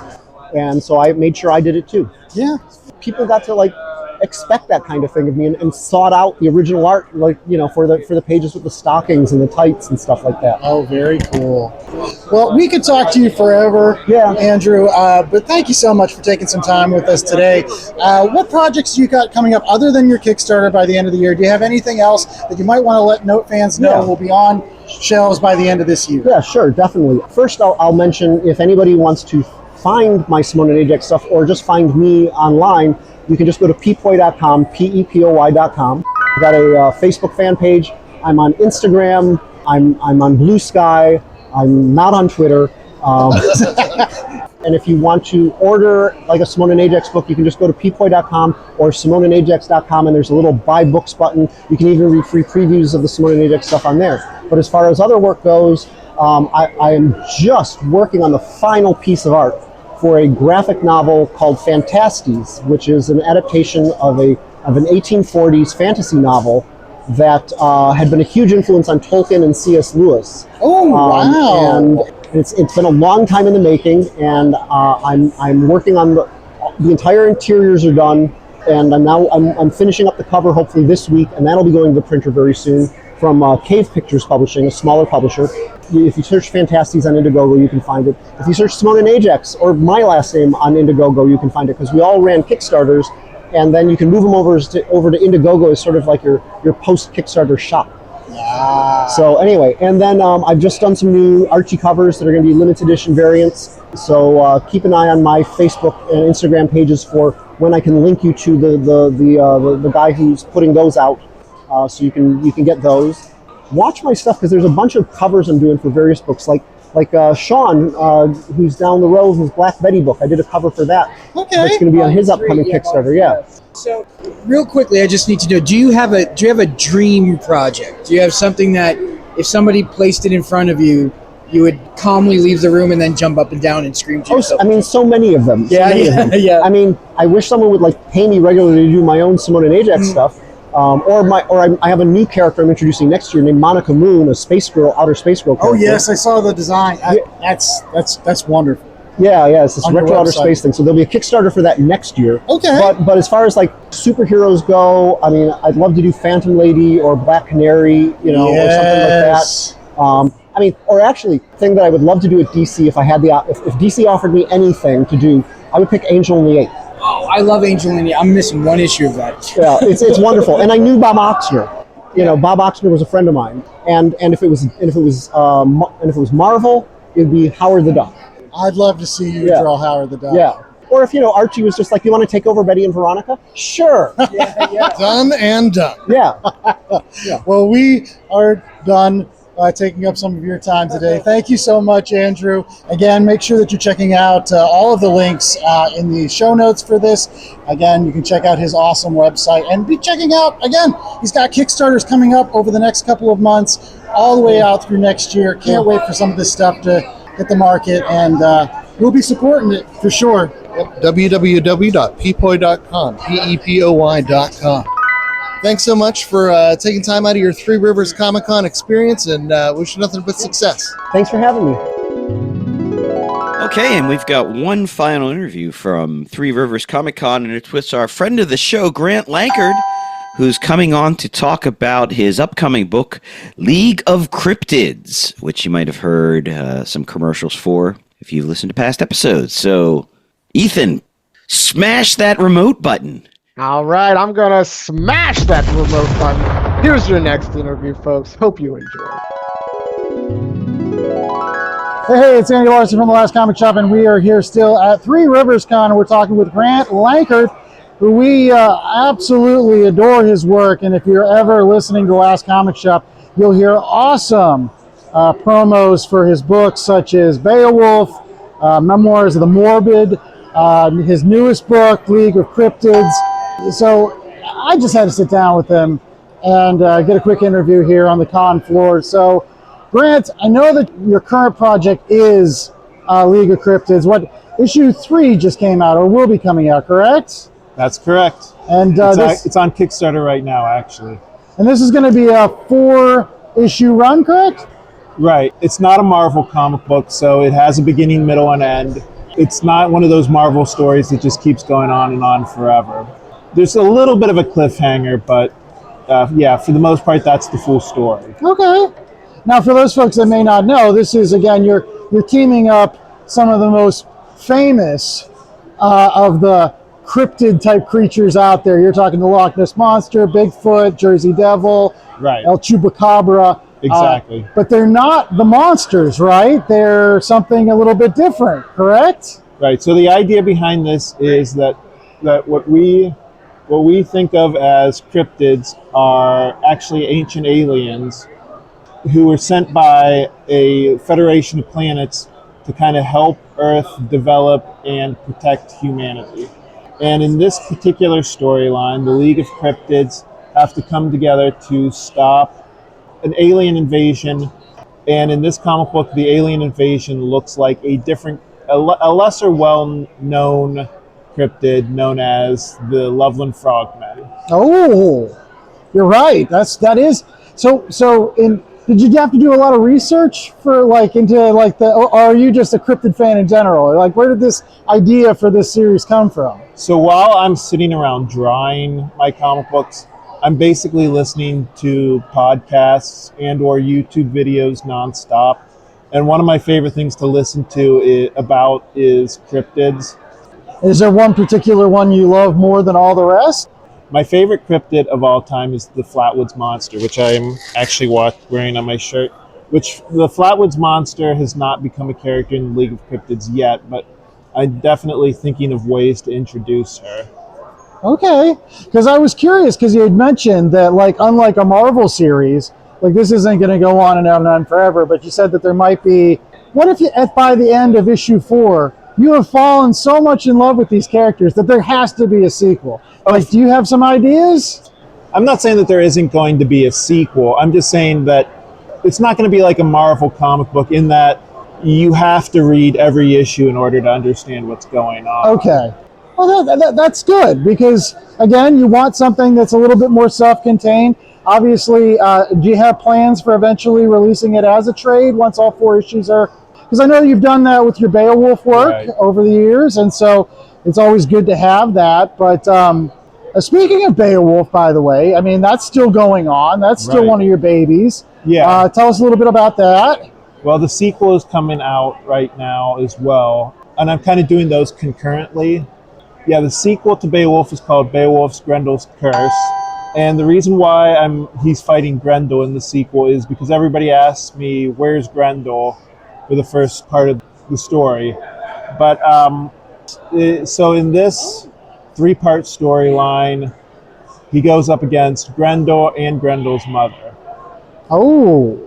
And so I made sure I did it too. Yeah. People got to like expect that kind of thing of me and sought out the original art, like, you know, for the pages with the stockings and the tights and stuff like that. Oh, very cool. Well, we could talk to you forever, Andrew, but thank you so much for taking some time with us today. What projects do you got coming up other than your Kickstarter by the end of the year? Do you have anything else that you might want to let Note fans know will be on shelves by the end of this year? Yeah, sure, definitely. First, I'll mention, if anybody wants to find my Simone and Ajax stuff or just find me online, you can just go to pepoy.com, PEPOY.com. I've got a Facebook fan page. I'm on Instagram. I'm on Blue Sky. I'm not on Twitter. And if you want to order like a Simone and Ajax book, you can just go to pepoy.com or simoneandajax.com, and there's a little buy books button. You can even read free previews of the Simone and Ajax stuff on there. But as far as other work goes, I am just working on the final piece of art for a graphic novel called Fantastes, which is an adaptation of an 1840s fantasy novel that had been a huge influence on Tolkien and C.S. Lewis. Oh, wow. And it's been a long time in the making, and I'm working on the entire interiors are done, and I'm finishing up the cover hopefully this week, and that'll be going to the printer very soon from Cave Pictures Publishing, a smaller publisher. If you search Fantastes on Indiegogo, you can find it. If you search Simone and Ajax or my last name on Indiegogo, you can find it, because we all ran Kickstarters, and then you can move them over to Indiegogo as sort of like your post-Kickstarter shop. So anyway, and then I've just done some new Archie covers that are going to be limited edition variants. So keep an eye on my Facebook and Instagram pages for when I can link you to the guy who's putting those out, so you can get those. Watch my stuff, because there's a bunch of covers I'm doing for various books, like Sean, who's down the road, his Black Betty book. I did a cover for that. Okay. That's going to be on his upcoming Kickstarter. Yeah. So, real quickly, I just need to know: do you have a dream project? Do you have something that, if somebody placed it in front of you, you would calmly leave the room and then jump up and down and scream to yourself? I mean, so many of them. Yeah. I mean, I wish someone would like pay me regularly to do my own Simone and Ajax stuff. I have a new character I'm introducing next year named Monica Moon, a space girl, outer space girl character. Oh yes, I saw the design. That's wonderful. Yeah, it's this retro outer space thing. So there'll be a Kickstarter for that next year. Okay. But as far as like superheroes go, I mean, I'd love to do Phantom Lady or Black Canary, or something like that. I mean, or actually, thing that I would love to do at DC if I had if DC offered me anything to do, I would pick Angel and the Ape. Oh, I love Angel India. I'm missing one issue of that. Yeah, it's wonderful. And I knew Bob Oxner. You know, Bob Oxner was a friend of mine. And if it was Marvel, it'd be Howard the Duck. I'd love to see you draw Howard the Duck. Yeah. Or if, Archie was just like, you want to take over Betty and Veronica? Sure. Done and done. Yeah. Well, we are done taking up some of your time today. Thank you so much, Andrew. Again, make sure that you're checking out all of the links in the show notes for this. Again, you can check out his awesome website and be checking out, again, he's got Kickstarters coming up over the next couple of months, all the way out through next year. Can't wait for some of this stuff to hit the market, and we'll be supporting it for sure. www.peapoy.com, PEPOY.com. Thanks so much for taking time out of your Three Rivers ComicCon experience, and wish you nothing but success. Thanks for having me. Okay, and we've got one final interview from Three Rivers ComicCon, and it's with our friend of the show, Grant Lankard, who's coming on to talk about his upcoming book, League of Cryptids, which you might have heard some commercials for if you've listened to past episodes. So, Ethan, smash that remote button. All right, I'm going to smash that remote button. Here's your next interview, folks. Hope you enjoy. Hey, it's Andy Larson from The Last Comic Shop, and we are here still at Three Rivers Con, and we're talking with Grant Lankard, who we absolutely adore his work. And if you're ever listening to Last Comic Shop, you'll hear awesome promos for his books, such as Beowulf, Memoirs of the Morbid, his newest book, League of Cryptids. So I just had to sit down with him and get a quick interview here on the con floor. So, Grant, I know that your current project is League of Cryptids. What issue 3 just came out, or will be coming out, correct? That's correct. And it's on Kickstarter right now, actually. And this is going to be a 4-issue run, correct? Right. It's not a Marvel comic book, so it has a beginning, middle, and end. It's not one of those Marvel stories that just keeps going on and on forever. There's a little bit of a cliffhanger, but yeah, for the most part, that's the full story. Okay. Now, for those folks that may not know, this is, again, you're teaming up some of the most famous of the cryptid-type creatures out there. You're talking the Loch Ness Monster, Bigfoot, Jersey Devil, right. El Chupacabra. Exactly. But they're not the monsters, right? They're something a little bit different, correct? Right. So the idea behind this is that what we think of as cryptids are actually ancient aliens who were sent by a federation of planets to kind of help Earth develop and protect humanity. And in this particular storyline, the League of Cryptids have to come together to stop an alien invasion. And in this comic book, the alien invasion looks like a lesser well-known cryptid known as the Loveland Frogmen. Oh, you're right. That is so. Did you have to do a lot of research for or are you just a cryptid fan in general? Like, where did this idea for this series come from? So while I'm sitting around drawing my comic books, I'm basically listening to podcasts and or YouTube videos nonstop. And one of my favorite things to listen to is cryptids. Is there one particular one you love more than all the rest? My favorite cryptid of all time is the Flatwoods Monster, which I'm actually wearing on my shirt. Which the Flatwoods Monster has not become a character in the League of Cryptids yet, but I'm definitely thinking of ways to introduce her. Okay, because I was curious, because you had mentioned that, like, unlike a Marvel series, like, this isn't going to go on and on forever, but you said that there might be, what if by the end of issue 4, you have fallen so much in love with these characters that there has to be a sequel? Like, do you have some ideas? I'm not saying that there isn't going to be a sequel. I'm just saying that it's not going to be like a Marvel comic book in that you have to read every issue in order to understand what's going on. Okay. Well, that's good, because, again, you want something that's a little bit more self-contained. Obviously, do you have plans for eventually releasing it as a trade once all 4 issues are? Because I know you've done that with your Beowulf work over the years, and so it's always good to have that. But speaking of Beowulf, by the way, I mean, that's still going on. That's still one of your babies. Yeah. Tell us a little bit about that. Well, the sequel is coming out right now as well, and I'm kind of doing those concurrently. Yeah, the sequel to Beowulf is called Beowulf's Grendel's Curse. And the reason why he's fighting Grendel in the sequel is because everybody asks me, where's Grendel, for the first part of the story. But so in this 3-part storyline, he goes up against Grendel and Grendel's mother. Oh.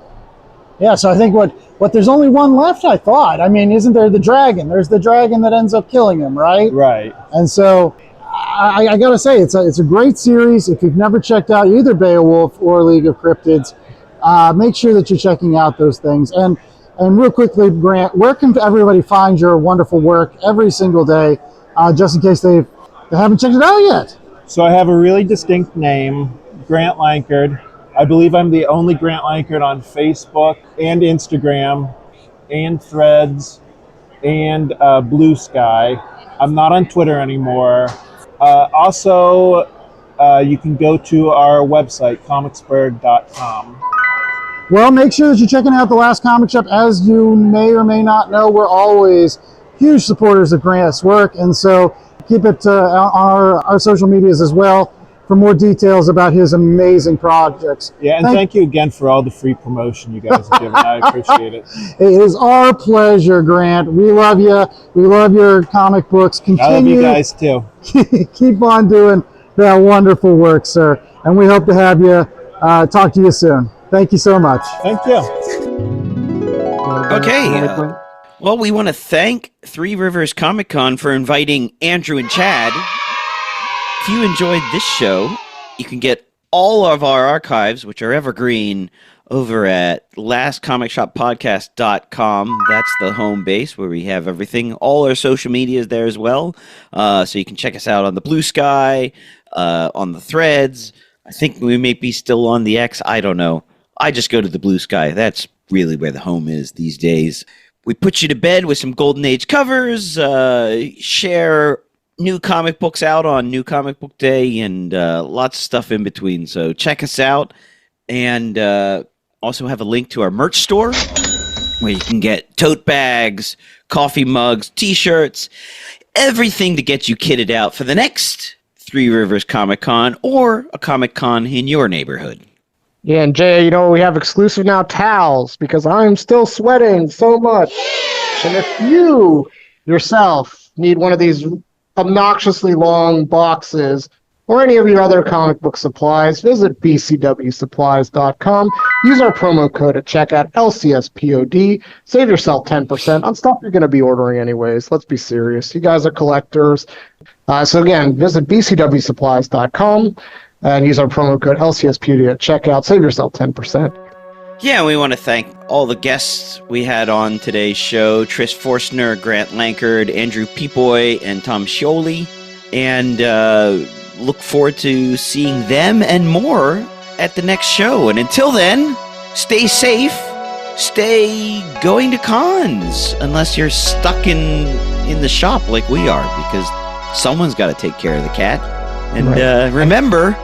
Yeah, so I think what there's only one left, I thought. I mean, isn't there the dragon? There's the dragon that ends up killing him, right? Right. And so I gotta say, it's a great series. If you've never checked out either Beowulf or League of Cryptids, make sure that you're checking out those things. And real quickly, Grant, where can everybody find your wonderful work every single day, just in case they haven't checked it out yet? So I have a really distinct name, Grant Lankard. I believe I'm the only Grant Lankard on Facebook and Instagram and Threads and Blue Sky. I'm not on Twitter anymore. Also, you can go to our website, comicsburg.com. Well, make sure that you're checking out The Last Comic Shop. As you may or may not know, we're always huge supporters of Grant's work, and so keep it on our social medias as well for more details about his amazing projects. Yeah, and thank you again for all the free promotion you guys have given. I appreciate it. It is our pleasure, Grant. We love you. We love your comic books. Continue. I love you guys too. Keep on doing that wonderful work, sir. And we hope to have you talk to you soon. Thank you so much. Thank you. Okay. Well, we want to thank Three Rivers ComicCon for inviting Andrew and Chad. If you enjoyed this show, you can get all of our archives, which are evergreen, over at lastcomicshoppodcast.com. That's the home base where we have everything. All our social media is there as well. So you can check us out on the Blue Sky, on the Threads. I think we may be still on the X. I don't know. I just go to the Blue Sky. That's really where the home is these days. We put you to bed with some Golden Age covers, share new comic books out on New Comic Book Day, and lots of stuff in between. So check us out. And also have a link to our merch store where you can get tote bags, coffee mugs, t-shirts, everything to get you kitted out for the next Three Rivers Comic Con or a Comic Con in your neighborhood. Yeah, and Jay, we have exclusive now towels because I'm still sweating so much. And if you yourself need one of these obnoxiously long boxes or any of your other comic book supplies, visit bcwsupplies.com. Use our promo code at checkout, LCSPOD. Save yourself 10% on stuff you're going to be ordering anyways. Let's be serious. You guys are collectors. So again, visit bcwsupplies.com. and use our promo code LCSPOD at checkout. Save yourself 10%. Yeah, we want to thank all the guests we had on today's show. Trish Forstner, Grant Lankard, Andrew Peaboy, and Tom Scioli. And look forward to seeing them and more at the next show. And until then, stay safe. Stay going to cons. Unless you're stuck in the shop like we are. Because someone's got to take care of the cat. And remember,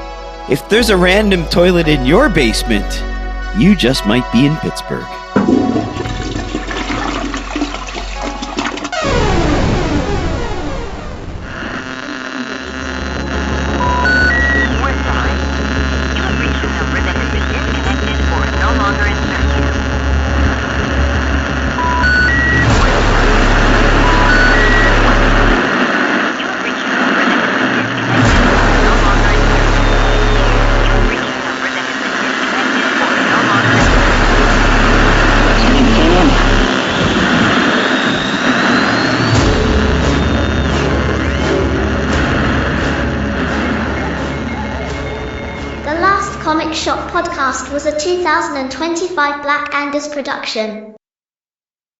if there's a random toilet in your basement, you just might be in Pittsburgh. Comic Shop Podcast was a 2025 Black Angus production.